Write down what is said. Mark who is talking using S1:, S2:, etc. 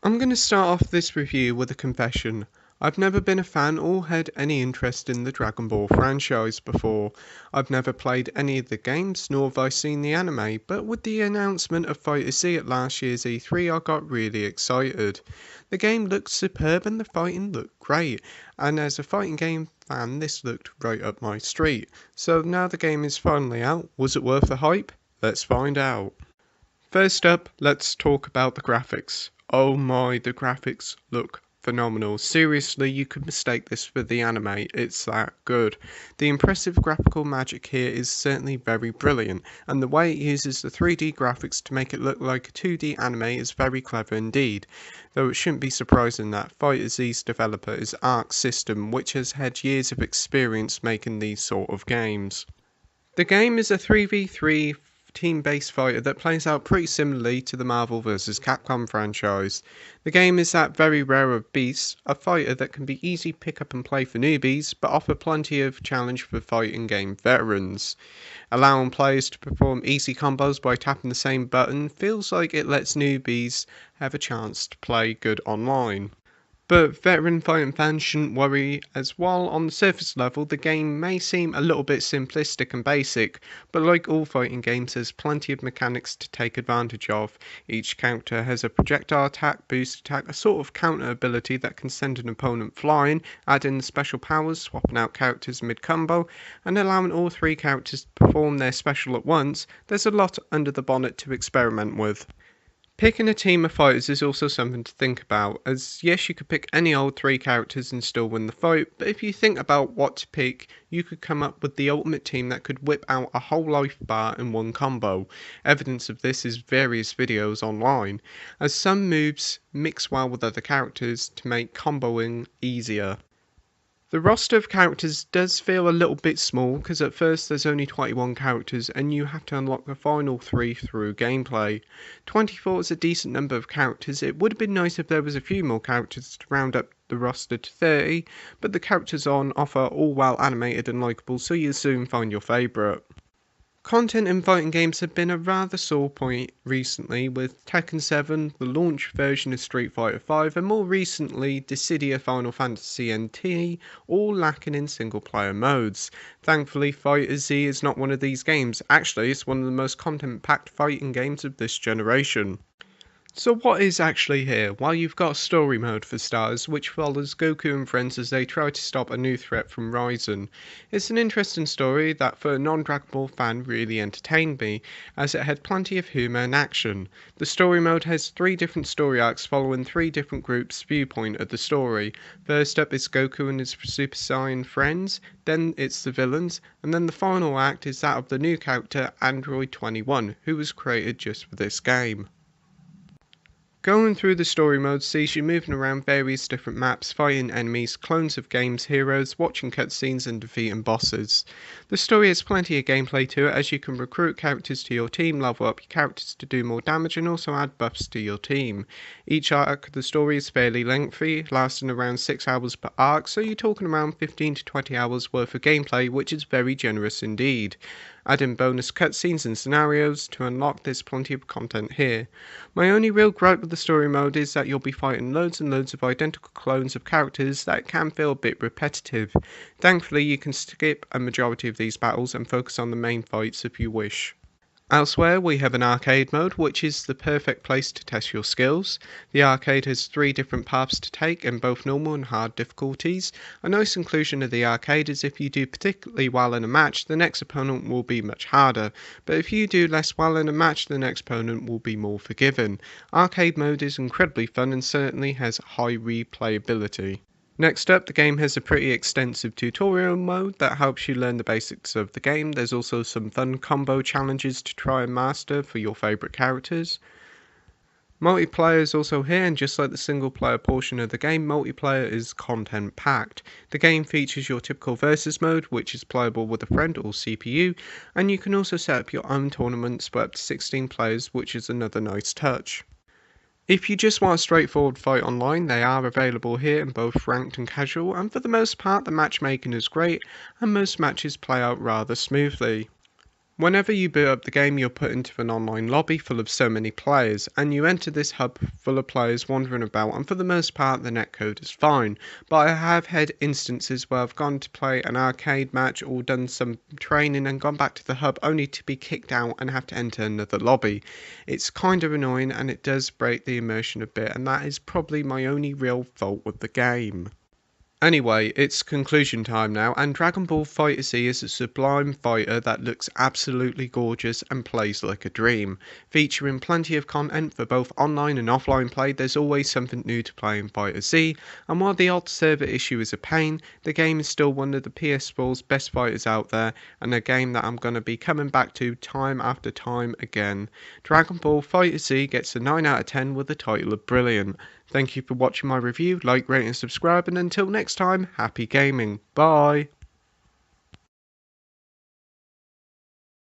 S1: I'm going to start off this review with a confession. I've never been a fan or had any interest in the Dragon Ball franchise before. I've never played any of the games, nor have I seen the anime, but with the announcement of FighterZ at last year's E3, I got really excited. The game looked superb and the fighting looked great, and as a fighting game fan, this looked right up my street. So now the game is finally out, was it worth the hype? Let's find out. First up, let's talk about the graphics. Oh my, the graphics look phenomenal. Seriously, you could mistake this for the anime, it's that good. The impressive graphical magic here is certainly very brilliant, and the way it uses the 3D graphics to make it look like a 2D anime is very clever indeed. Though it shouldn't be surprising that FighterZ's developer is Arc System, which has had years of experience making these sort of games. The game is a 3v3 team-based fighter that plays out pretty similarly to the Marvel vs. Capcom franchise. The game is that very rare of beasts, a fighter that can be easy pick up and play for newbies, but offer plenty of challenge for fighting game veterans. Allowing players to perform easy combos by tapping the same button feels like it lets newbies have a chance to play good online. But veteran fighting fans shouldn't worry, as while on the surface level the game may seem a little bit simplistic and basic, but like all fighting games there's plenty of mechanics to take advantage of. Each character has a projectile attack, boost attack, a sort of counter ability that can send an opponent flying, add in special powers, swapping out characters mid-combo, and allowing all three characters to perform their special at once. There's a lot under the bonnet to experiment with. Picking a team of fighters is also something to think about, as yes, you could pick any old three characters and still win the fight, but if you think about what to pick, you could come up with the ultimate team that could whip out a whole life bar in one combo. Evidence of this is various videos online, as some moves mix well with other characters to make comboing easier. The roster of characters does feel a little bit small because at first there's only 21 characters and you have to unlock the final 3 through gameplay. 24 is a decent number of characters. It would have been nice if there was a few more characters to round up the roster to 30, but the characters on offer are all well animated and likeable, so you'll soon find your favourite. Content in fighting games have been a rather sore point recently, with Tekken 7, the launch version of Street Fighter 5, and more recently Dissidia Final Fantasy NT, all lacking in single player modes. Thankfully, FighterZ is not one of these games. Actually, it's one of the most content packed fighting games of this generation. So what is actually here? Well, you've got story mode for starters, which follows Goku and friends as they try to stop a new threat from Ryzen. It's an interesting story that for a non-Dragon Ball fan really entertained me, as it had plenty of humour and action. The story mode has 3 different story arcs following 3 different groups' viewpoint of the story. First up is Goku and his Super Saiyan friends, then it's the villains, and then the final act is that of the new character Android 21, who was created just for this game. Going through the story mode sees you moving around various different maps, fighting enemies, clones of games, heroes, watching cutscenes and defeating bosses. The story has plenty of gameplay to it, as you can recruit characters to your team, level up your characters to do more damage and also add buffs to your team. Each arc of the story is fairly lengthy, lasting around 6 hours per arc, so you're talking around 15 to 20 hours worth of gameplay, which is very generous indeed. Add in bonus cutscenes and scenarios to unlock, there's plenty of content here. My only real gripe with the story mode is that you'll be fighting loads and loads of identical clones of characters that can feel a bit repetitive. Thankfully you can skip a majority of these battles and focus on the main fights if you wish. Elsewhere we have an arcade mode, which is the perfect place to test your skills. The arcade has 3 different paths to take in both normal and hard difficulties. A nice inclusion of the arcade is if you do particularly well in a match, the next opponent will be much harder, but if you do less well in a match, the next opponent will be more forgiving. Arcade mode is incredibly fun and certainly has high replayability. Next up, the game has a pretty extensive tutorial mode that helps you learn the basics of the game. There's also some fun combo challenges to try and master for your favourite characters. Multiplayer is also here, and just like the single player portion of the game, multiplayer is content packed. The game features your typical versus mode, which is playable with a friend or CPU, and you can also set up your own tournaments for up to 16 players, which is another nice touch. If you just want a straightforward fight online, they are available here in both ranked and casual, and for the most part the matchmaking is great and most matches play out rather smoothly. Whenever you boot up the game, you're put into an online lobby full of so many players, and you enter this hub full of players wandering about, and for the most part the netcode is fine. But I have had instances where I've gone to play an arcade match or done some training and gone back to the hub only to be kicked out and have to enter another lobby. It's kind of annoying and it does break the immersion a bit, and that is probably my only real fault with the game. Anyway, it's conclusion time now, and Dragon Ball FighterZ is a sublime fighter that looks absolutely gorgeous and plays like a dream. Featuring plenty of content for both online and offline play, there's always something new to play in FighterZ, and while the odd server issue is a pain, the game is still one of the PS4's best fighters out there, and a game that I'm going to be coming back to time after time again. Dragon Ball FighterZ gets a 9 out of 10 with the title of brilliant. Thank you for watching my review, like, rate and subscribe, and until next time, happy gaming. Bye!